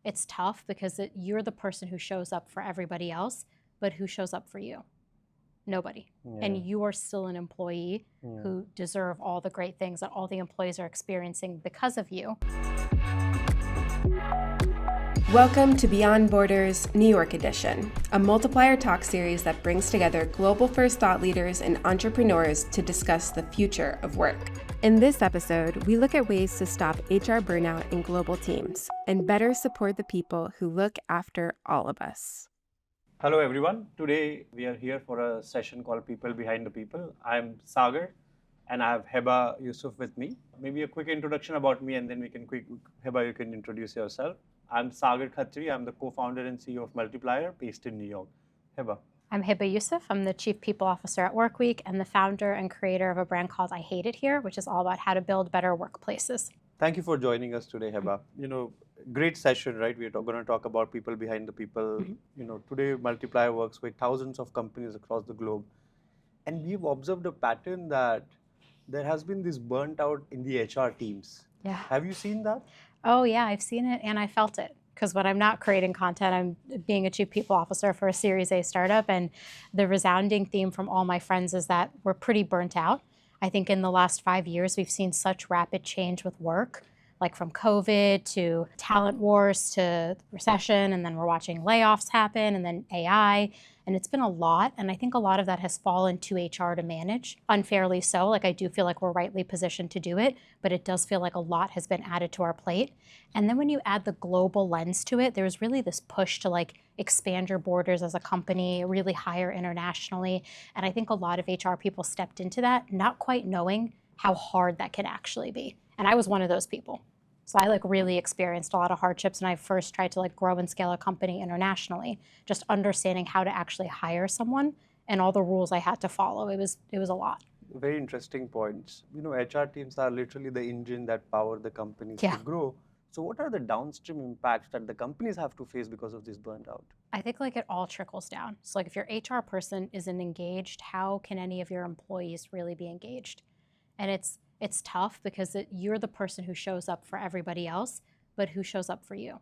it's tough because you're the person who shows up for everybody else, but who shows up for you? Nobody. And you are still an employee who deserve all the great things that all the employees are experiencing because of you. Welcome to Beyond Borders New York Edition, a Multiplier talk series that brings together global first thought leaders and entrepreneurs to discuss the future of work. In this episode, we look at ways to stop HR burnout in global teams and better support the people who look after all of us. Hello everyone. Today we are here for a session called People Behind the People. I'm Sagar and I have Hebba Youssef with me. Maybe a quick introduction about me and then Hebba, you can introduce yourself. I'm Sagar Khatri. I'm the co-founder and CEO of Multiplier based in New York. Hebba. I'm Hebba Youssef. I'm the Chief People Officer at Workweek and the founder and creator of a brand called I Hate It Here, which is all about how to build better workplaces. Thank you for joining us today, Hebba. Great session, right? We're going to talk about people behind the people. Today Multiplier works with thousands of companies across the globe. And we've observed a pattern that there has been this burnt out in the HR teams. Yeah. Have you seen that? Oh yeah, I've seen it and I felt it. Because when I'm not creating content, I'm being a chief people officer for a Series A startup. And the resounding theme from all my friends is that we're pretty burnt out. I think in the last 5 years, we've seen such rapid change with work, like from COVID to talent wars to recession, and then we're watching layoffs happen, and then AI, and it's been a lot. And I think a lot of that has fallen to HR to manage, unfairly so. Like I do feel like we're rightly positioned to do it, but it does feel like a lot has been added to our plate. And then when you add the global lens to it, there's really this push to like expand your borders as a company, really hire internationally. And I think a lot of HR people stepped into that, not quite knowing how hard that can actually be. And I was one of those people. So I really experienced a lot of hardships, and I first tried to grow and scale a company internationally, just understanding how to actually hire someone and all the rules I had to follow. It was a lot. Very interesting points. HR teams are literally the engine that power the companies to grow. So what are the downstream impacts that the companies have to face because of this burnout? I think it all trickles down. So if your HR person isn't engaged, how can any of your employees really be engaged? And it's tough because you're the person who shows up for everybody else, but who shows up for you?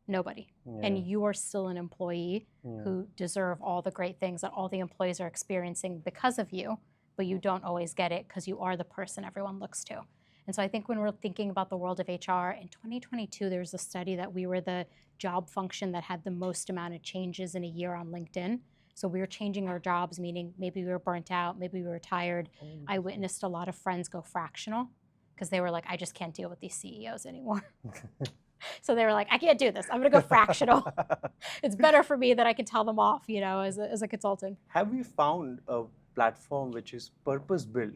Nobody. And you are still an employee who deserve all the great things that all the employees are experiencing because of you, but you don't always get it because you are the person everyone looks to. And so I think when we're thinking about the world of HR, in 2022, there was a study that we were the job function that had the most amount of changes in a year on LinkedIn. So we were changing our jobs, meaning maybe we were burnt out, maybe we were tired. I witnessed a lot of friends go fractional because they were like, I just can't deal with these CEOs anymore. So they were like, I can't do this. I'm going to go fractional. It's better for me that I can tell them off, as a consultant. Have you found a platform which is purpose-built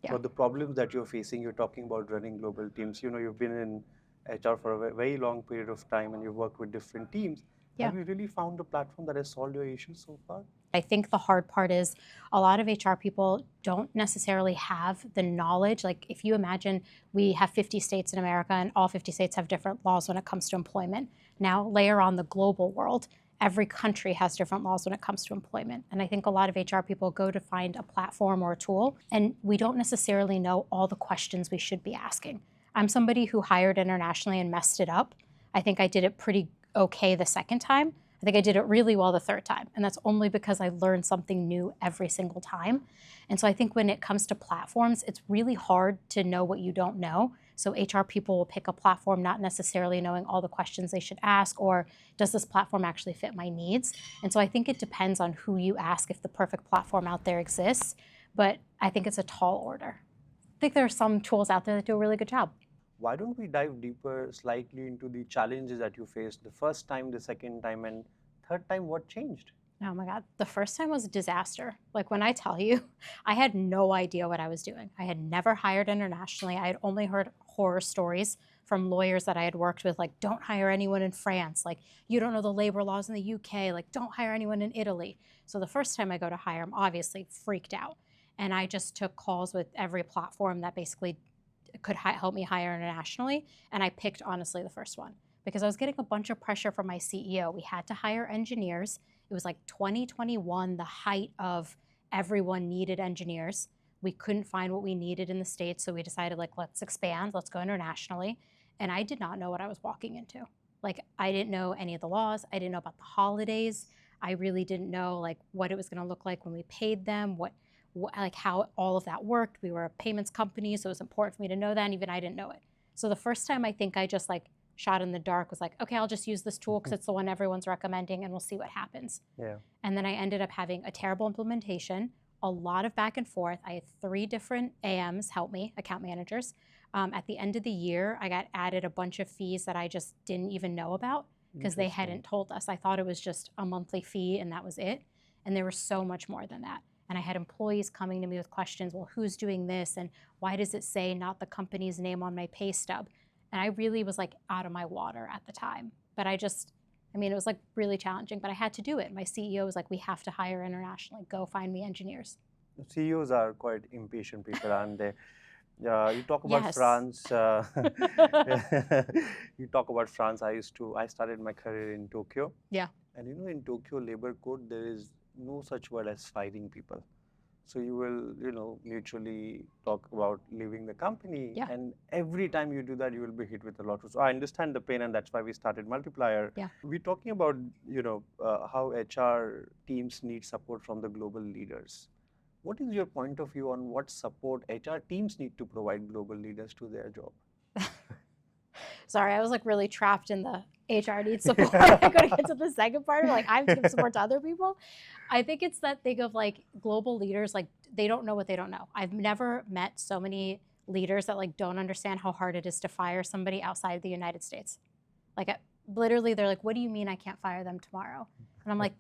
for the problems that you're facing? You're talking about running global teams. You've been in HR for a very long period of time and you've worked with different teams. Have you really found a platform that has solved your issues so far? I think the hard part is a lot of HR people don't necessarily have the knowledge. If you imagine we have 50 states in America and all 50 states have different laws when it comes to employment. Now layer on the global world. Every country has different laws when it comes to employment. And I think a lot of HR people go to find a platform or a tool, and we don't necessarily know all the questions we should be asking. I'm somebody who hired internationally and messed it up. I think I did it pretty okay the second time. I think I did it really well the third time. And that's only because I learned something new every single time. And so I think when it comes to platforms, it's really hard to know what you don't know. So HR people will pick a platform not necessarily knowing all the questions they should ask, or does this platform actually fit my needs? And so I think it depends on who you ask if the perfect platform out there exists. But I think it's a tall order. I think there are some tools out there that do a really good job. Why don't we dive deeper slightly into the challenges that you faced the first time, the second time, and third time? What changed? Oh my God, the first time was a disaster. When I tell you, I had no idea what I was doing. I had never hired internationally. I had only heard horror stories from lawyers that I had worked with, don't hire anyone in France. You don't know the labor laws in the UK. Don't hire anyone in Italy. So the first time I go to hire, I'm obviously freaked out. And I just took calls with every platform that basically could help me hire internationally. And I picked, honestly, the first one because I was getting a bunch of pressure from my CEO. We had to hire engineers. It was 2021, the height of everyone needed engineers. We couldn't find what we needed in the States, so we decided let's expand, let's go internationally. And I did not know what I was walking into. Like, I didn't know any of the laws. I didn't know about the holidays. I really didn't know like what it was going to look like when we paid them, like how all of that worked. We were a payments company, so it was important for me to know that, and even I didn't know it. So the first time I think I just like shot in the dark was like, okay, I'll just use this tool because it's the one everyone's recommending and we'll see what happens. Yeah. And then I ended up having a terrible implementation, a lot of back and forth. I had 3 different AMs help me, account managers. At the end of the year, I got added a bunch of fees that I just didn't even know about because they hadn't told us. I thought it was just a monthly fee and that was it. And there was so much more than that. And I had employees coming to me with questions, well, who's doing this? And why does it say not the company's name on my pay stub? And I really was like out of my water at the time. But it was like really challenging, but I had to do it. My CEO was like, we have to hire internationally. Go find me engineers. CEOs are quite impatient people, aren't they? You talk about Yes. France. You talk about France. I started my career in Tokyo. Yeah. And in Tokyo labor code, there is no such word as firing people. So you will, mutually talk about leaving the company. Yeah. And every time you do that, you will be hit with a lot. So I understand the pain, and that's why we started Multiplier. Yeah. We're talking about, how HR teams need support from the global leaders. What is your point of view on what support HR teams need to provide global leaders to their job? Sorry, I was like really trapped in the HR needs support. I couldn't get to the second part. Like, I have to give support to other people. I think it's that thing of like global leaders, like they don't know what they don't know. I've never met so many leaders that like don't understand how hard it is to fire somebody outside of the United States. Like literally, they're like, what do you mean I can't fire them tomorrow? And I'm like,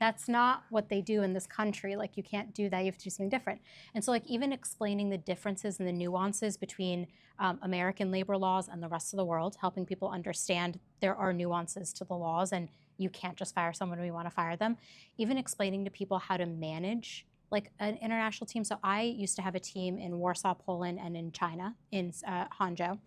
that's not what they do in this country. Like, you can't do that. You have to do something different. And so like even explaining the differences and the nuances between American labor laws and the rest of the world, helping people understand there are nuances to the laws and you can't just fire someone when you want to fire them. Even explaining to people how to manage like an international team. So I used to have a team in Warsaw, Poland, and in China, in Hangzhou.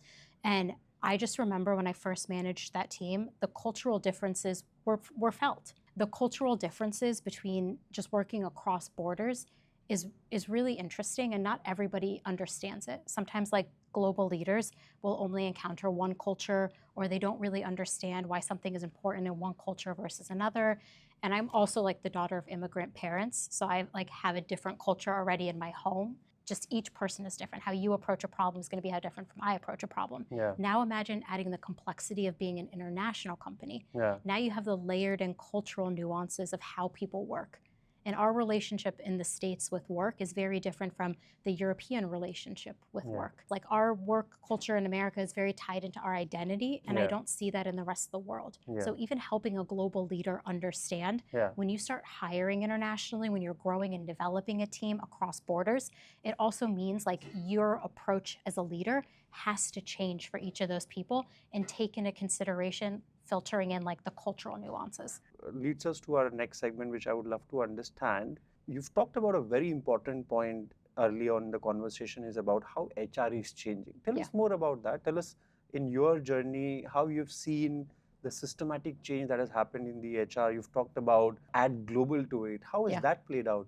And I just remember when I first managed that team, the cultural differences were felt. The cultural differences between just working across borders is really interesting, and not everybody understands it. Sometimes like global leaders will only encounter one culture, or they don't really understand why something is important in one culture versus another. And I'm also like the daughter of immigrant parents, so I like have a different culture already in my home. Just each person is different. How you approach a problem is going to be how different from I approach a problem. Yeah. Now imagine adding the complexity of being an international company. Yeah. Now you have the layered and cultural nuances of how people work. And our relationship in the States with work is very different from the European relationship with work. Like our work culture in America is very tied into our identity, and I don't see that in the rest of the world. So even helping a global leader understand, when you start hiring internationally, when you're growing and developing a team across borders, it also means like your approach as a leader has to change for each of those people and take into consideration filtering in like the cultural nuances. Leads us to our next segment, which I would love to understand. You've talked about a very important point early on in the conversation, is about how HR is changing. Tell us more about that. Tell us in your journey, how you've seen the systematic change that has happened in the HR. You've talked about add global to it. How has that played out?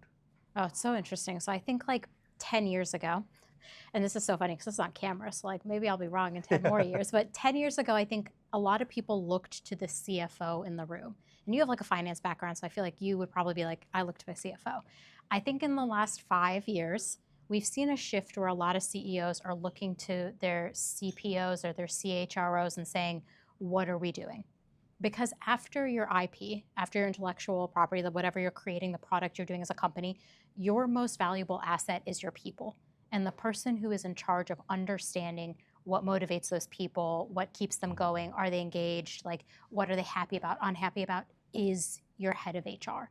Oh, it's so interesting. So I think like 10 years ago, and this is so funny because it's on camera, so like maybe I'll be wrong in 10 more years, but 10 years ago, I think a lot of people looked to the CFO in the room. And you have like a finance background, so I feel like you would probably be like, I look to my CFO. I think in the last 5 years, we've seen a shift where a lot of CEOs are looking to their CPOs or their CHROs and saying, what are we doing? Because after your IP, after your intellectual property, whatever you're creating, the product you're doing as a company, your most valuable asset is your people. And the person who is in charge of understanding what motivates those people, what keeps them going, are they engaged, like what are they happy about, unhappy about, is your head of HR.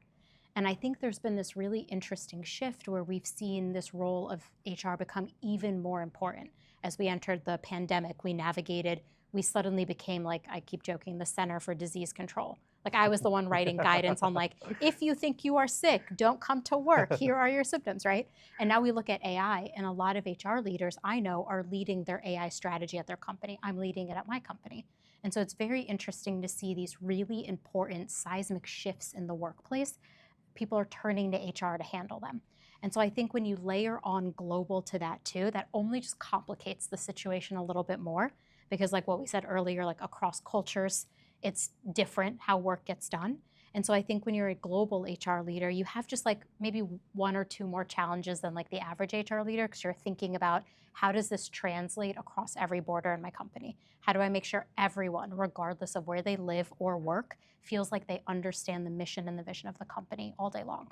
And I think there's been this really interesting shift where we've seen this role of HR become even more important. As we entered the pandemic, we suddenly became, like, I keep joking, the Center for Disease Control. Like I was the one writing guidance on like, if you think you are sick, don't come to work. Here are your symptoms, right? And now we look at AI, and a lot of HR leaders I know are leading their AI strategy at their company. I'm leading it at my company. And so it's very interesting to see these really important seismic shifts in the workplace. People are turning to HR to handle them. And so I think when you layer on global to that too, that only just complicates the situation a little bit more, because like what we said earlier, like across cultures, It's different how work gets done. And so I think when you're a global HR leader, you have just like maybe one or two more challenges than like the average HR leader, because you're thinking about how does this translate across every border in my company? How do I make sure everyone, regardless of where they live or work, feels like they understand the mission and the vision of the company all day long?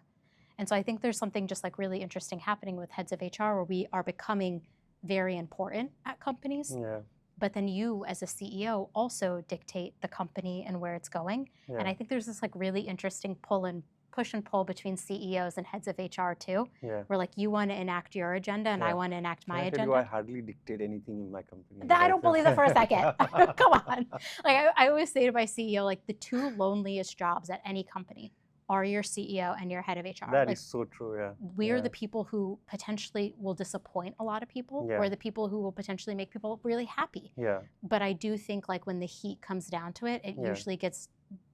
And so I think there's something just like really interesting happening with heads of HR where we are becoming very important at companies. Yeah. But then you as a CEO also dictate the company and where it's going. Yeah. And I think there's this like really interesting push and pull between CEOs and heads of HR too, Yeah. where like you want to enact your agenda and I Yeah. want to enact my Can I tell agenda. you, I hardly dictate anything in my company. I don't believe that for a second. Come on. Like I always say to my CEO, like the two loneliest jobs at any company are your CEO and your head of HR. That like, is so true, yeah. We are Yeah. the people who potentially will disappoint a lot of people. Yeah. We're the people who will potentially make people really happy. Yeah. But I do think like when the heat comes down to it, it Yeah. usually gets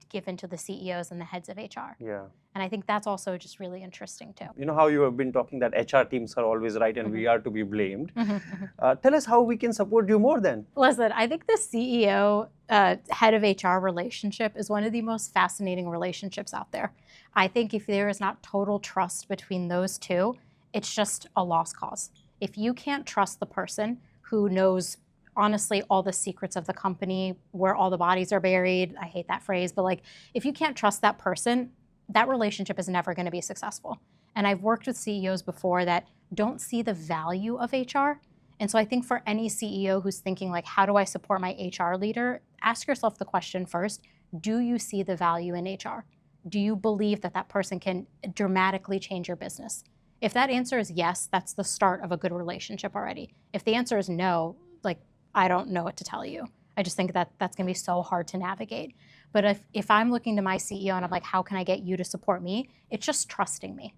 given to the CEOs and the heads of HR. Yeah. And I think that's also just really interesting too. You know how you have been talking that HR teams are always right and we are to be blamed. Tell us how we can support you more then. Listen, I think the CEO head of HR relationship is one of the most fascinating relationships out there. I think if there is not total trust between those two, it's just a lost cause. If you can't trust the person who knows honestly all the secrets of the company, where all the bodies are buried, I hate that phrase, but like if you can't trust that person, that relationship is never going to be successful. And I've worked with CEOs before that don't see the value of HR. And so I think for any CEO who's thinking like, how do I support my HR leader? Ask yourself the question first, do you see the value in HR? Do you believe that that person can dramatically change your business? If that answer is yes, that's the start of a good relationship already. If the answer is no, like, I don't know what to tell you. I just think that that's going to be so hard to navigate. But if I'm looking to my CEO and I'm like, how can I get you to support me? It's just trusting me.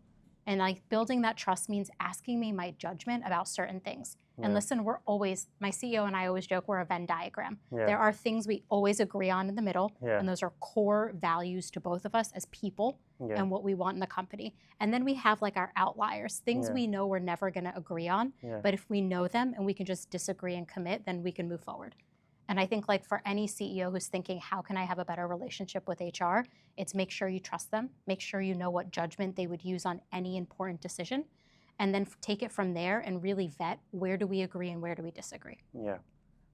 And like building that trust means asking me my judgment about certain things. Yeah. And listen, my CEO and I always joke we're a Venn diagram. Yeah. There are things we always agree on in the middle, Yeah. and those are core values to both of us as people Yeah. and what we want in the company. And then we have like our outliers, things Yeah. we know we're never going to agree on, Yeah. but if we know them and we can just disagree and commit, then we can move forward. And I think like for any CEO who's thinking, how can I have a better relationship with HR? It's make sure you trust them, make sure you know what judgment they would use on any important decision, and then take it from there and really vet where do we agree and where do we disagree. Yeah.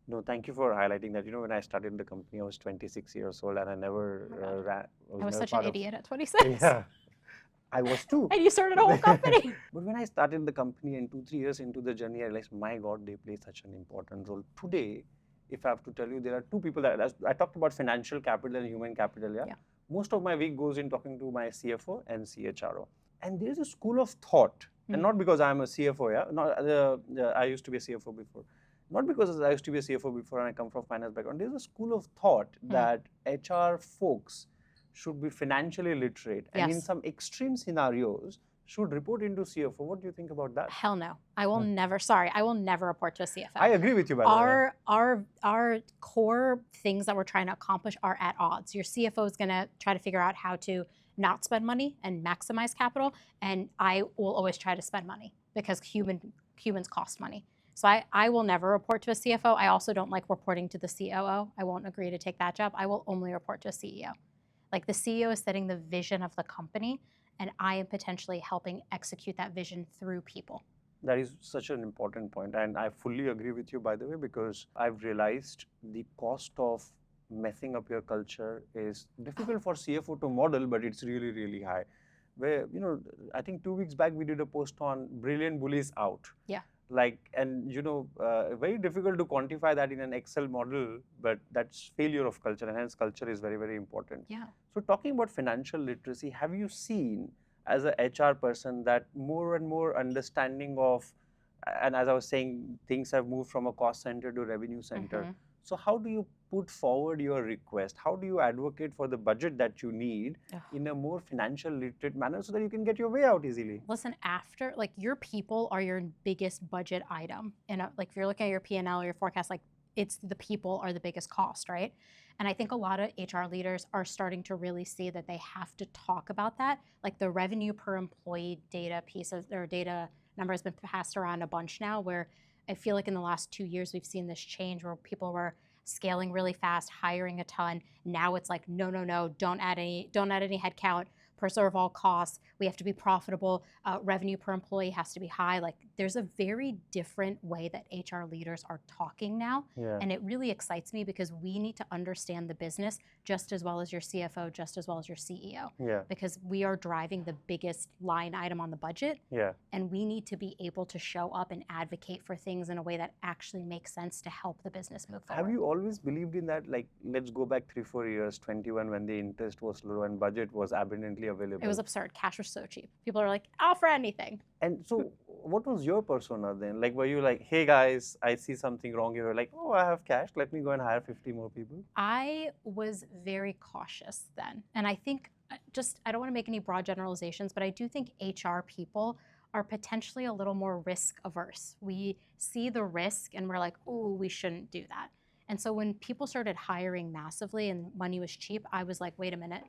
No, thank you for highlighting that. You know, when I started the company, I was 26 years old and I never ran. I was never such an part of- idiot at 26. Yeah. I was too. And you started a whole company. But when I started the company and 2-3 years into the journey, I realized, my God, they play such an important role. Today, if I have to tell you, there are two people that I talked about financial capital and human capital. Yeah? Yeah. Most of my week goes in talking to my CFO and CHRO. And there is a school of thought, and not because I'm a CFO, yeah. I used to be a CFO before. Not because I used to be a CFO before and I come from finance background. There's a school of thought that HR folks should be financially literate, and in Yes. some extreme scenarios should report into CFO. What do you think about that? Hell no. I will never report to a CFO. I agree with you, by the way. Our core things that we're trying to accomplish are at odds. Your CFO is going to try to figure out how to not spend money and maximize capital, and I will always try to spend money because humans cost money. So I will never report to a CFO. I also don't like reporting to the COO. I won't agree to take that job. I will only report to a CEO. Like the CEO is setting the vision of the company, and I am potentially helping execute that vision through people. That is such an important point, and I fully agree with you, by the way, because I've realized the cost of messing up your culture is difficult for CFO to model, but it's really, really high. Where, you know, I think 2 weeks back we did a post on brilliant bullies out. Yeah. Like, and you know, very difficult to quantify that in an Excel model, but that's failure of culture, and hence culture is very, very important. Yeah. So talking about financial literacy, have you seen as a HR person that more and more understanding of, and as I was saying, things have moved from a cost center to revenue center. So how do you put forward your request? How do you advocate for the budget that you need in a more financial literate manner so that you can get your way out easily? Listen, after, like, your people are your biggest budget item. And like if you're looking at your P&L or your forecast, like it's the people are the biggest cost, right? And I think a lot of HR leaders are starting to really see that they have to talk about that. Like the revenue per employee data piece of their data number has been passed around a bunch now, where I feel like in the last 2 years, we've seen this change where people were scaling really fast, hiring a ton. Now it's like, no, don't add any headcount, preserve all costs. We have to be profitable. Revenue per employee has to be high. Like there's a very different way that HR leaders are talking now. Yeah. And it really excites me because we need to understand the business just as well as your CFO, just as well as your CEO. Yeah. Because we are driving the biggest line item on the budget. Yeah. And we need to be able to show up and advocate for things in a way that actually makes sense to help the business move forward. Have you always believed in that? Like, let's go back 3-4 years, 21, when the interest was low and budget was abundantly available. It was absurd. Cash was so cheap. People are like, offer anything. And so, what was your persona then? Like, were you like, hey guys, I see something wrong. You were like, oh, I have cash. Let me go and hire 50 more people. I was very cautious then. And I think I don't want to make any broad generalizations, but I do think HR people are potentially a little more risk averse. We see the risk and we're like, oh, we shouldn't do that. And so when people started hiring massively and money was cheap, I was like, wait a minute,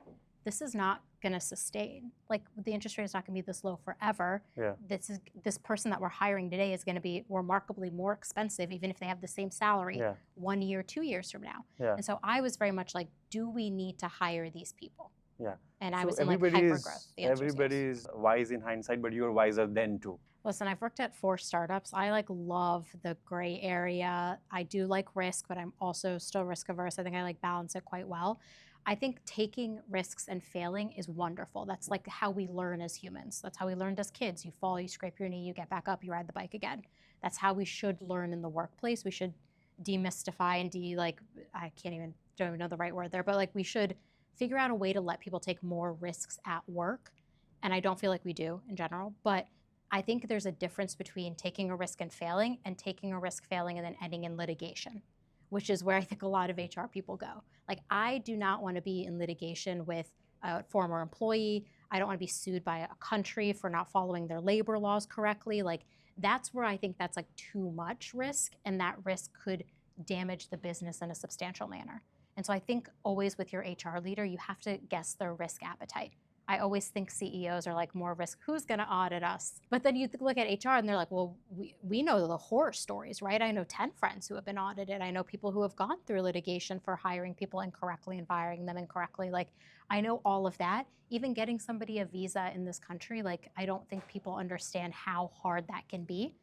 this is not going to sustain. Like the interest rate is not going to be this low forever. Yeah. This person that we're hiring today is going to be remarkably more expensive, even if they have the same salary 1 year, 2 years from now. Yeah. And so I was very much like, do we need to hire these people? Yeah. And I So was in like hyper-growth. everybody is wise in hindsight, but you were wiser then too. Listen, I've worked at 4 startups. I like love the gray area. I do like risk, but I'm also still risk averse. I think I like balance it quite well. I think taking risks and failing is wonderful. That's like how we learn as humans. That's how we learned as kids. You fall, you scrape your knee, you get back up, you ride the bike again. That's how we should learn in the workplace. We should demystify and don't even know the right word there, but like we should figure out a way to let people take more risks at work. And I don't feel like we do in general, but I think there's a difference between taking a risk and failing and taking a risk, failing, and then ending in litigation, which is where I think a lot of HR people go. Like, I do not want to be in litigation with a former employee. I don't want to be sued by a country for not following their labor laws correctly. Like, that's where I think that's like too much risk, and that risk could damage the business in a substantial manner. And so I think always with your HR leader, you have to guess their risk appetite. I always think CEOs are like more risk, who's going to audit us? But then you look at HR and they're like, well, we know the horror stories, right? I know 10 friends who have been audited. I know people who have gone through litigation for hiring people incorrectly and firing them incorrectly. Like, I know all of that. Even getting somebody a visa in this country, like, I don't think people understand how hard that can be.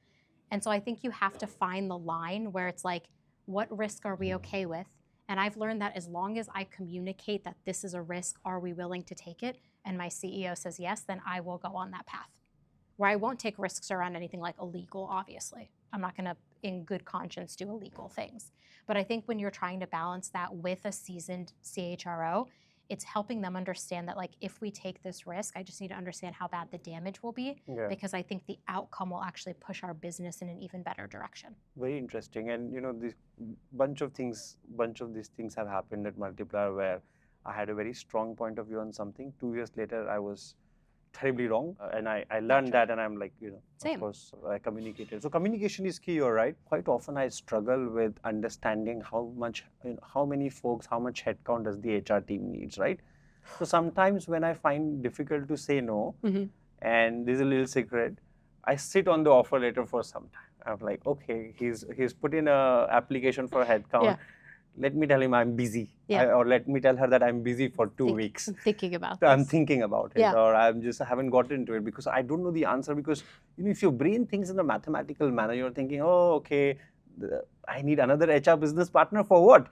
And so I think you have to find the line where it's like, what risk are we okay with? And I've learned that as long as I communicate that this is a risk, are we willing to take it? And my CEO says yes, then I will go on that path. Where I won't take risks around anything like illegal, obviously. I'm not gonna, in good conscience, do illegal things. But I think when you're trying to balance that with a seasoned CHRO, it's helping them understand that, like, if we take this risk, I just need to understand how bad the damage will be, because I think the outcome will actually push our business in an even better direction. Very interesting. And this bunch of these things have happened at Multiplier where I had a very strong point of view on something. 2 years later, I was terribly wrong, and I learned that, and I'm like, Same. Of course, I communicated. So communication is key, you're right. Quite often I struggle with understanding how many folks, how much headcount does the HR team needs, right? So sometimes when I find difficult to say no, and there's a little secret, I sit on the offer letter for some time. I'm like, okay, he's put in a application for headcount. Yeah. Let me tell him I'm busy, Yeah. or let me tell her that I'm busy for 2 weeks. I'm thinking about I'm this. thinking about it, Yeah. or I haven't gotten into it because I don't know the answer. Because if your brain thinks in a mathematical manner, you're thinking, oh, okay, I need another HR business partner for what?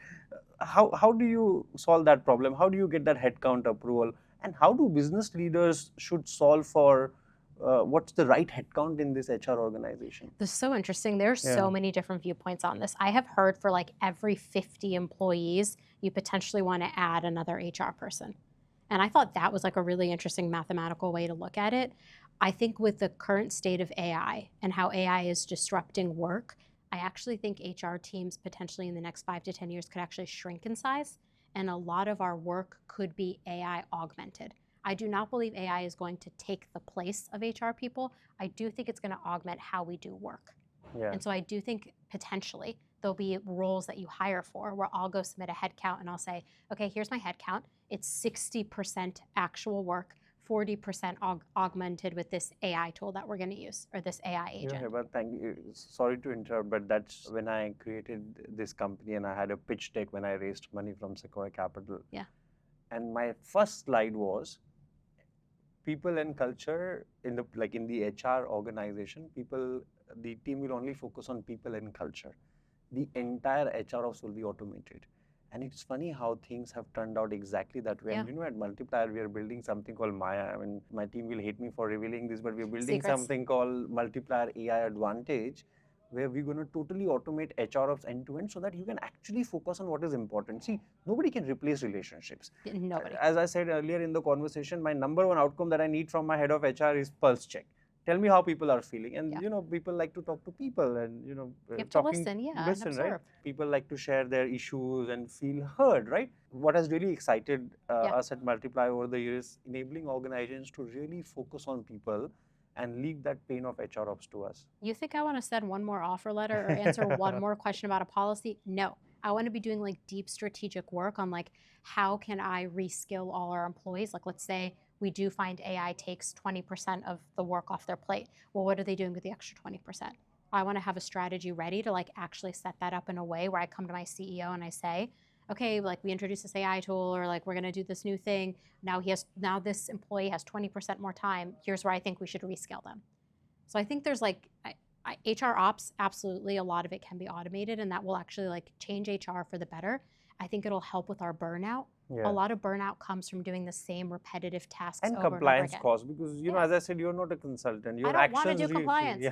How do you solve that problem? How do you get that headcount approval? And how do business leaders should solve for what's the right headcount in this HR organization? This is so interesting. There's so many different viewpoints on this. I have heard for like every 50 employees, you potentially want to add another HR person. And I thought that was like a really interesting mathematical way to look at it. I think with the current state of AI and how AI is disrupting work, I actually think HR teams potentially in the next 5 to 10 years could actually shrink in size. And a lot of our work could be AI augmented. I do not believe AI is going to take the place of HR people. I do think it's going to augment how we do work. Yeah. And so I do think potentially there'll be roles that you hire for where I'll go submit a headcount and I'll say, okay, here's my headcount. It's 60% actual work, 40% augmented with this AI tool that we're going to use, or this AI agent. Hebba, thank you. Sorry to interrupt, but that's when I created this company and I had a pitch deck when I raised money from Sequoia Capital. Yeah. And my first slide was people and culture in the HR organization. The team will only focus on people and culture. The entire HR ops will be automated. And it's funny how things have turned out exactly that way. Yeah. And at Multiplier, we are building something called Maya. I mean, my team will hate me for revealing this, but we're building Secrets. something called Multiplier AI Advantage, where we're going to totally automate HR ops end to end so that you can actually focus on what is important. See, nobody can replace relationships. Nobody. As I said earlier in the conversation, my number one outcome that I need from my head of HR is pulse check. Tell me how people are feeling. And, people like to talk to people and, you have to listen, and right? People like to share their issues and feel heard, right? What has really excited us at Multiply over the years, enabling organizations to really focus on people and leave that pain of HR ops to us. You think I want to send one more offer letter or answer one more question about a policy? No. I want to be doing deep strategic work on how can I reskill all our employees? Let's say we do find AI takes 20% of the work off their plate. Well, what are they doing with the extra 20%? I want to have a strategy ready to actually set that up in a way where I come to my CEO and I say, okay, we introduced this AI tool, or we're going to do this new thing. Now this employee has 20% more time. Here's where I think we should reskill them. So I think there's HR ops, absolutely, a lot of it can be automated, and that will actually change HR for the better. I think it'll help with our burnout. Yeah. A lot of burnout comes from doing the same repetitive tasks and over compliance and over again. costs, because as I said, you're not a consultant. Your I don't want to actions do compliance.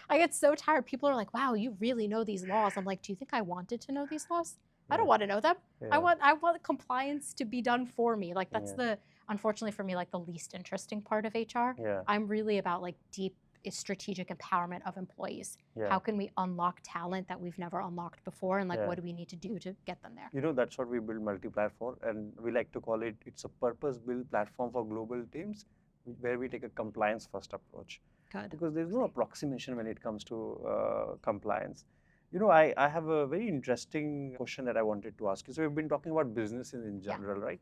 I get so tired. People are like, "Wow, you really know these laws." I'm like, "Do you think I wanted to know these laws? I don't want to know them. I want compliance to be done for me." That's unfortunately for me, the least interesting part of HR. I'm really about deep strategic empowerment of employees. How can we unlock talent that we've never unlocked before, and what do we need to do to get them there? That's what we build Multiplier for, and we like to call it's a purpose-built platform for global teams where we take a compliance-first approach. Good. Because there's no approximation when it comes to compliance. I have a very interesting question that I wanted to ask you. So we've been talking about businesses in general, right?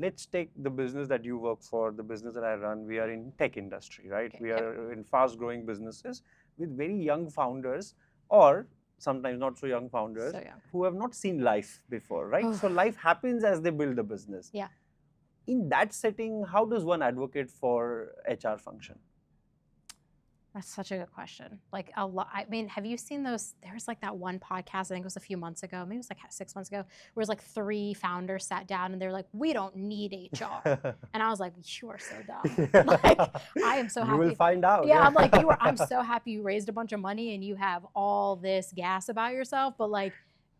Let's take the business that you work for, the business that I run. We are in tech industry, right? Okay. We are in fast-growing businesses with very young founders, or sometimes not so young founders, who have not seen life before, right? So life happens as they build the business. Yeah. In that setting, how does one advocate for HR function? That's such a good question. A lot. I mean, have you seen those? There was that one podcast, I think it was a few months ago, maybe it was 6 months ago, where it was 3 founders sat down and they're like, "We don't need HR." And I was like, "You are so dumb." I am so happy. You will find out. Yeah, I'm I'm so happy you raised a bunch of money and you have all this gas about yourself, but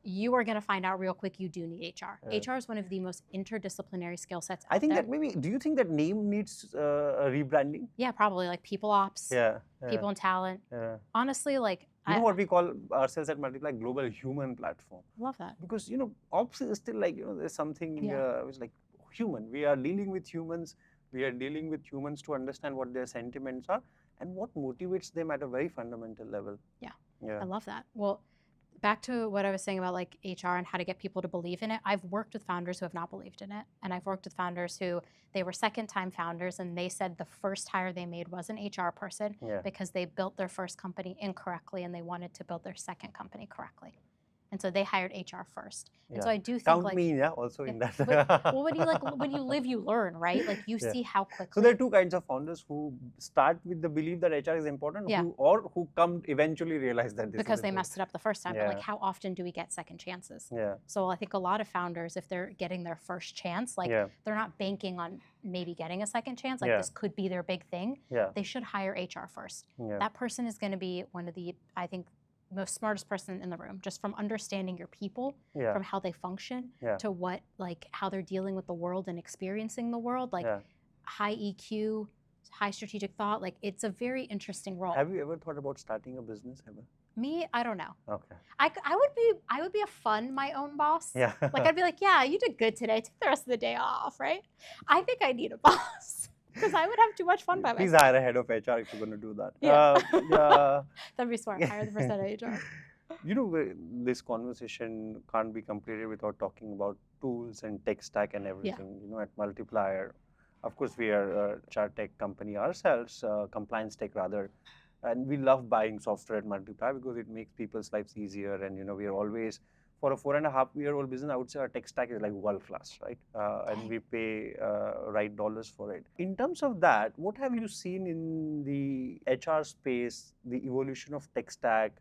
you are going to find out real quick you do need HR. HR is one of the most interdisciplinary skill sets out I think there. that maybe, do you think that name needs a rebranding? Yeah, probably people ops, people and talent. Honestly, you know what we call ourselves at Multiply? Global human platform. Love that. Because, ops is still there's something which human. We are dealing with humans. We are dealing with humans to understand what their sentiments are and what motivates them at a very fundamental level. Yeah. I love that. Well, back to what I was saying about HR and how to get people to believe in it. I've worked with founders who have not believed in it. And I've worked with founders who they were second-time founders and they said the first hire they made was an HR person because they built their first company incorrectly and they wanted to build their second company correctly. And so they hired HR first. And so I do think count me also in that. But, when you live, you learn, right? You see how quickly. So there are two kinds of founders who start with the belief that HR is important, who come eventually realize that this because is they messed it up the first time. But how often do we get second chances? So I think a lot of founders, if they're getting their first chance, they're not banking on maybe getting a second chance. This could be their big thing. They should hire HR first. That person is going to be one of the, I think, most smartest person in the room, just from understanding your people, from how they function to what, how they're dealing with the world and experiencing the world, high EQ, high strategic thought. It's a very interesting role. Have you ever thought about starting a business, Hebba? Me, I don't know. Okay. I would be my own boss. Yeah. I'd be yeah, you did good today. Take the rest of the day off, right? I think I need a boss. Because I would have too much fun by myself. Please hire a head of HR if you're going to do that. That'd be smart. Hire the first head of HR. This conversation can't be completed without talking about tools and tech stack and everything. At Multiplier, Of course, we are a HR tech company ourselves, compliance tech rather, and we love buying software at Multiplier because it makes people's lives easier. And we are always, for a 4.5-year-old business, I would say our tech stack is like world class, right? And we pay right dollars for it. In terms of that, what have you seen in the HR space, the evolution of tech stack?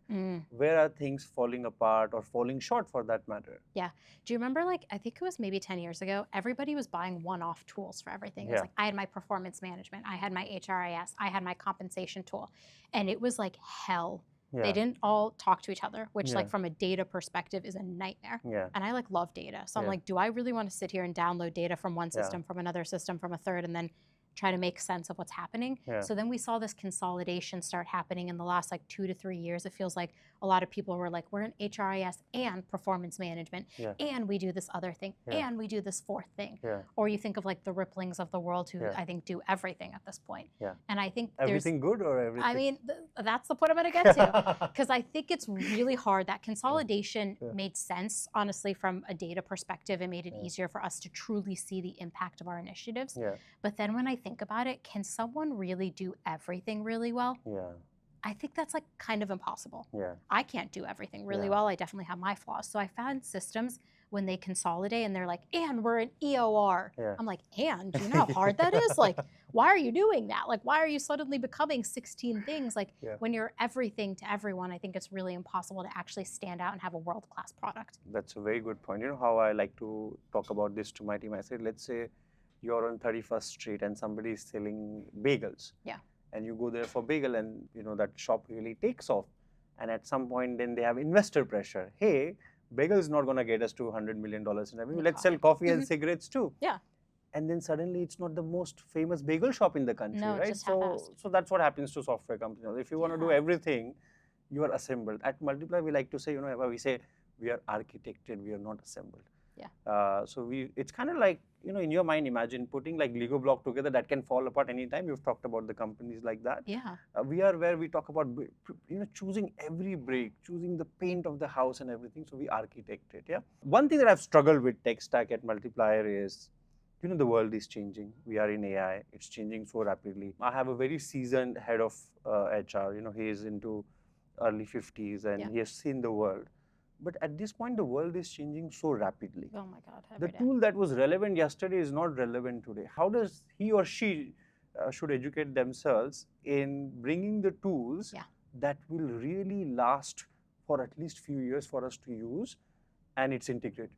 Where are things falling apart or falling short for that matter? Yeah. Do you remember, like, I think it was maybe 10 years ago, everybody was buying one-off tools for everything. It was Yeah. like, I had my performance management, I had my HRIS, I had my compensation tool. And it was like hell. Yeah. They didn't all talk to each other, which Yeah. like from a data perspective is a nightmare. Yeah. And I like love data. So I'm Yeah. like, do I really want to sit here and download data from one Yeah. system, from another system, from a third, and then try to make sense of what's happening? Yeah. So then we saw this consolidation start happening in the last like 2 to 3 years. It feels like a lot of people were like, we're in HRIS and performance management, Yeah. and we do this other thing, Yeah. and we do this fourth thing. Yeah. Or you think of like the Ripplings of the world who Yeah. I think do everything at this point. Yeah. And I think Everything good or everything? I mean, that's the point I'm going to get to. Because I think it's really hard. That consolidation Yeah. made sense, honestly, from a data perspective. It made it Yeah. easier for us to truly see the impact of our initiatives. Yeah. But then when I think about it, can someone really do everything really well? Yeah. I think that's like kind of impossible. Yeah. I can't do everything really Yeah. well. I definitely have my flaws. So I found systems when they consolidate and they're like, and we're an EOR. Yeah. I'm like, and do you know how hard that is? Like, why are you doing that? Like, why are you suddenly becoming 16 things? Like, Yeah. when you're everything to everyone, I think it's really impossible to actually stand out and have a world-class product. That's a very good point. You know how I like to talk about this to my team? I said, let's say you're on 31st Street and somebody is selling bagels. Yeah. And you go there for bagel and that shop really takes off. And at some point then they have investor pressure. Hey, bagel is not going to get us to $100 million in revenue. Let's sell coffee and cigarettes too. Yeah. And then suddenly it's not the most famous bagel shop in the country, No, it's right? just half-assed. So that's what happens to software companies. If you want to do Yeah. everything, you are assembled. At Multiply, we like to say, we say we are architected, we are not assembled. Yeah. So it's kind of like, in your mind, imagine putting like Lego block together that can fall apart anytime. You've talked about the companies like that. Yeah. We are where we talk about, choosing every brick, choosing the paint of the house and everything. So we architect it. Yeah. One thing that I've struggled with tech stack at Multiplier is, the world is changing. We are in AI. It's changing so rapidly. I have a very seasoned head of HR. He is into early 50s and Yeah. he has seen the world. But at this point, the world is changing so rapidly. Oh my God. The Every day. tool that was relevant yesterday is not relevant today. How does he or she should educate themselves in bringing the tools Yeah. that will really last for at least few years for us to use, and it's integrated?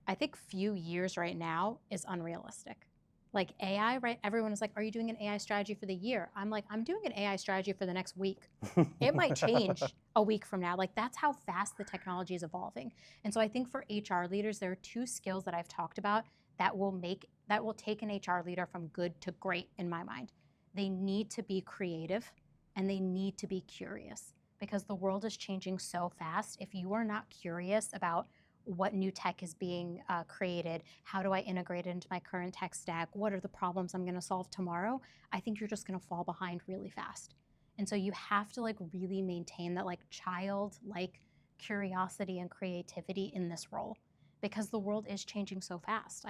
I think few years right now is unrealistic. Like AI, right? Everyone is like, are you doing an AI strategy for the year? I'm like, I'm doing an AI strategy for the next week. It might change a week from now. Like, that's how fast the technology is evolving. And so I think for HR leaders, there are 2 skills that I've talked about that will take an HR leader from good to great in my mind. They need to be creative and they need to be curious, because the world is changing so fast. If you are not curious about what new tech is being created, how do I integrate it into my current tech stack, what are the problems I'm going to solve tomorrow, I think you're just going to fall behind really fast. And so you have to like really maintain that like childlike curiosity and creativity in this role, because the world is changing so fast.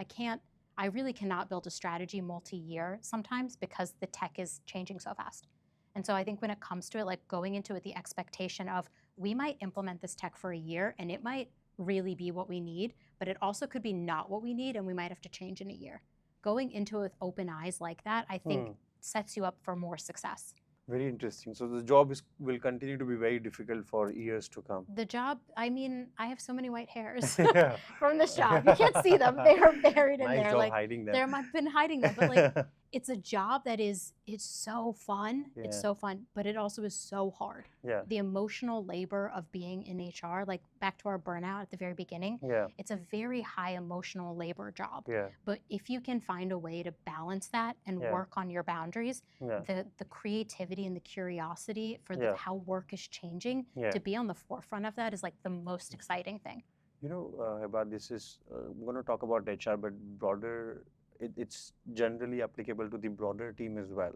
I really cannot build a strategy multi-year sometimes because the tech is changing so fast. And so I think when it comes to it, like going into it, the expectation of we might implement this tech for a year and it might really be what we need, but it also could be not what we need and we might have to change in a year. Going into it with open eyes like that, I think sets you up for more success. Very interesting. So the job will continue to be very difficult for years to come. The job, I mean, I have so many white hairs Yeah. from this job. You can't see them. They are buried in Nice there. job Like, hiding them. I've been hiding them, but like, it's a job that it's so fun. Yeah. It's so fun, but it also is so hard. Yeah. The emotional labor of being in HR, like back to our burnout at the very beginning, Yeah. it's a very high emotional labor job. Yeah. But if you can find a way to balance that and Yeah. work on your boundaries, Yeah. the creativity and the curiosity for Yeah. how work is changing, Yeah. to be on the forefront of that is like the most exciting thing. About this is, I'm going to talk about HR, but broader, it's generally applicable to the broader team as well.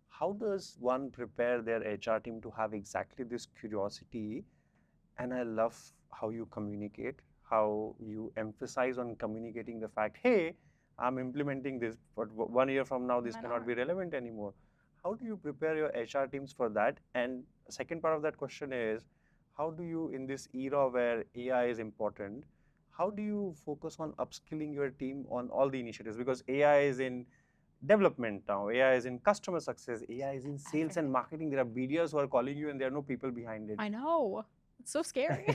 How does one prepare their HR team to have exactly this curiosity? And I love how you communicate, how you emphasize on communicating the fact, hey, I'm implementing this, but 1 year from now, this cannot be relevant anymore. How do you prepare your HR teams for that? And second part of that question is, how do you, in this era where AI is important, how do you focus on upskilling your team on all the initiatives? Because AI is in development now, AI is in customer success, AI is in sales and marketing. There are BDRs who are calling you and there are no people behind it. I know. It's so scary.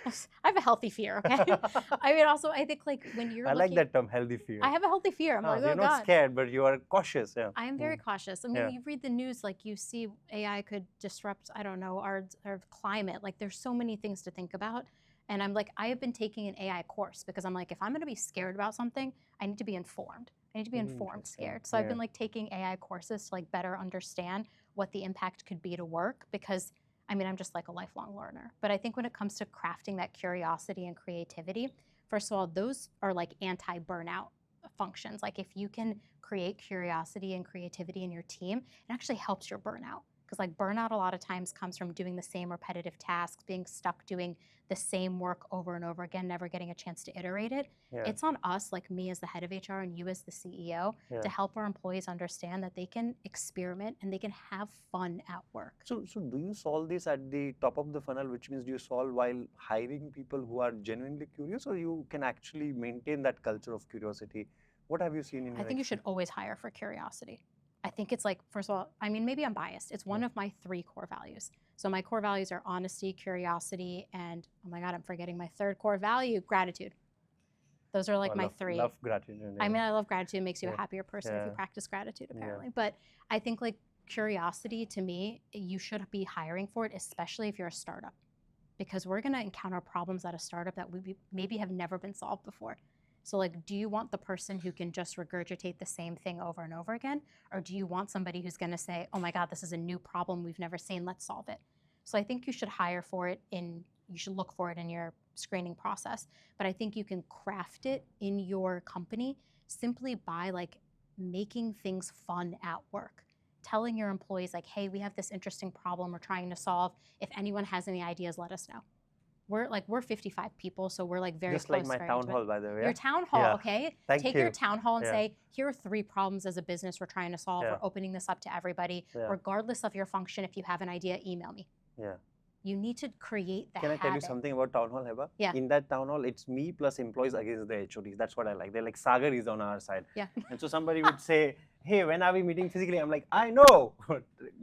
I have a healthy fear, okay? I mean, also, I think like when you're like that term, healthy fear. I have a healthy fear. I'm like, oh, you're not scared, but you are cautious. Yeah. I am very cautious. I mean, you read the news, like you see AI could disrupt, I don't know, our climate. Like there's so many things to think about. And I'm like, I have been taking an AI course because I'm like, if I'm going to be scared about something, I need to be informed. I need to be informed, scared. So I've been like taking AI courses to like better understand what the impact could be to work, because I mean, I'm just like a lifelong learner. But I think when it comes to crafting that curiosity and creativity, first of all, those are like anti-burnout functions. Like if you can create curiosity and creativity in your team, it actually helps your burnout. Because like burnout a lot of times comes from doing the same repetitive tasks, being stuck doing the same work over and over again, never getting a chance to iterate it. It's on us, like me as the head of HR and you as the CEO, to help our employees understand that they can experiment and they can have fun at work. So do you solve this at the top of the funnel, which means do you solve while hiring people who are genuinely curious, or you can actually maintain that culture of curiosity? What have you seen in I think you should always hire for curiosity. I think it's like, first of all, I mean, maybe I'm biased. It's one of my 3 core values. So my core values are honesty, curiosity, and oh my God, I'm forgetting my 3rd core value, gratitude. Those are like my 3. Love gratitude. I mean, I love gratitude. It makes you a happier person if you practice gratitude, apparently. But I think like curiosity, to me, you should be hiring for it, especially if you're a startup. Because we're going to encounter problems at a startup that we maybe have never been solved before. So like, do you want the person who can just regurgitate the same thing over and over again? Or do you want somebody who's gonna say, oh my God, this is a new problem we've never seen, let's solve it. So I think you should hire for it you should look for it in your screening process. But I think you can craft it in your company simply by like making things fun at work. Telling your employees like, hey, we have this interesting problem we're trying to solve. If anyone has any ideas, let us know. We're 55 people, so we're like very just close. Just like my town hall, by the way. Your town hall, okay? Take your town hall and say, here are 3 problems as a business we're trying to solve. We're opening this up to everybody. Regardless of your function, if you have an idea, email me. You need to create that habit. Can I tell you something about town hall, Hebba? Yeah. In that town hall, it's me plus employees against the HODs. That's what I like. They're like, Sagar is on our side. Yeah. And so somebody would say, hey, when are we meeting physically? I'm like, I know.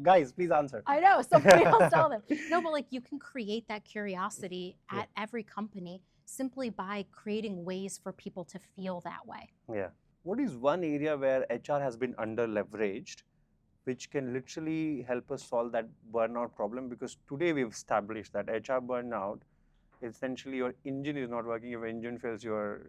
Guys, please answer. I know. Somebody else tell them. No, but like you can create that curiosity at every company simply by creating ways for people to feel that way. Yeah. What is one area where HR has been under leveraged, which can literally help us solve that burnout problem? Because today we've established that HR burnout, essentially your engine is not working. If your engine fails, your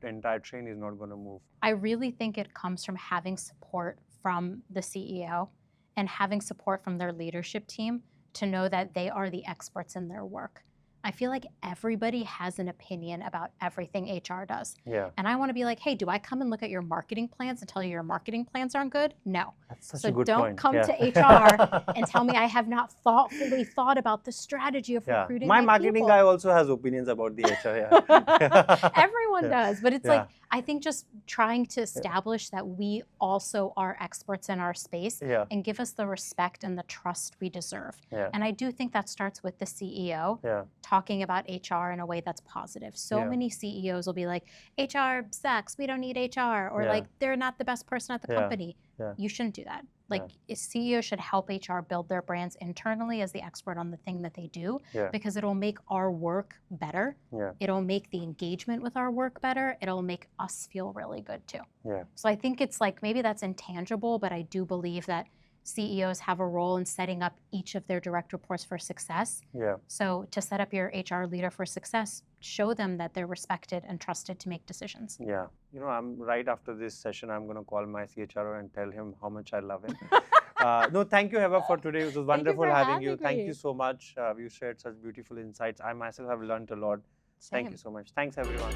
entire train is not going to move. I really think it comes from having support from the CEO and having support from their leadership team to know that they are the experts in their work. I feel like everybody has an opinion about everything HR does. Yeah. And I want to be like, hey, do I come and look at your marketing plans and tell you your marketing plans aren't good? No. That's such a good don't point. Come to HR and tell me I have not thoughtfully thought about the strategy of recruiting my marketing people. guy also has opinions about the HR. Everyone does, but it's like, I think just trying to establish that we also are experts in our space and give us the respect and the trust we deserve. And I do think that starts with the CEO talking about HR in a way that's positive. So many CEOs will be like, HR sucks, we don't need HR, or like, they're not the best person at the company. You shouldn't do that. Like, a CEO should help HR build their brands internally as the expert on the thing that they do, because it'll make our work better. It'll make the engagement with our work better. It'll make us feel really good too. So I think it's like, maybe that's intangible, but I do believe that CEOs have a role in setting up each of their direct reports for success. So to set up your HR leader for success, show them that they're respected and trusted to make decisions. You know, I'm right after this session, I'm going to call my CHRO and tell him how much I love him. No, thank you, Hebba, for today. It was wonderful having you. Thank you so much. You shared such beautiful insights. I myself have learned a lot. Thank you so much. Thanks, everyone.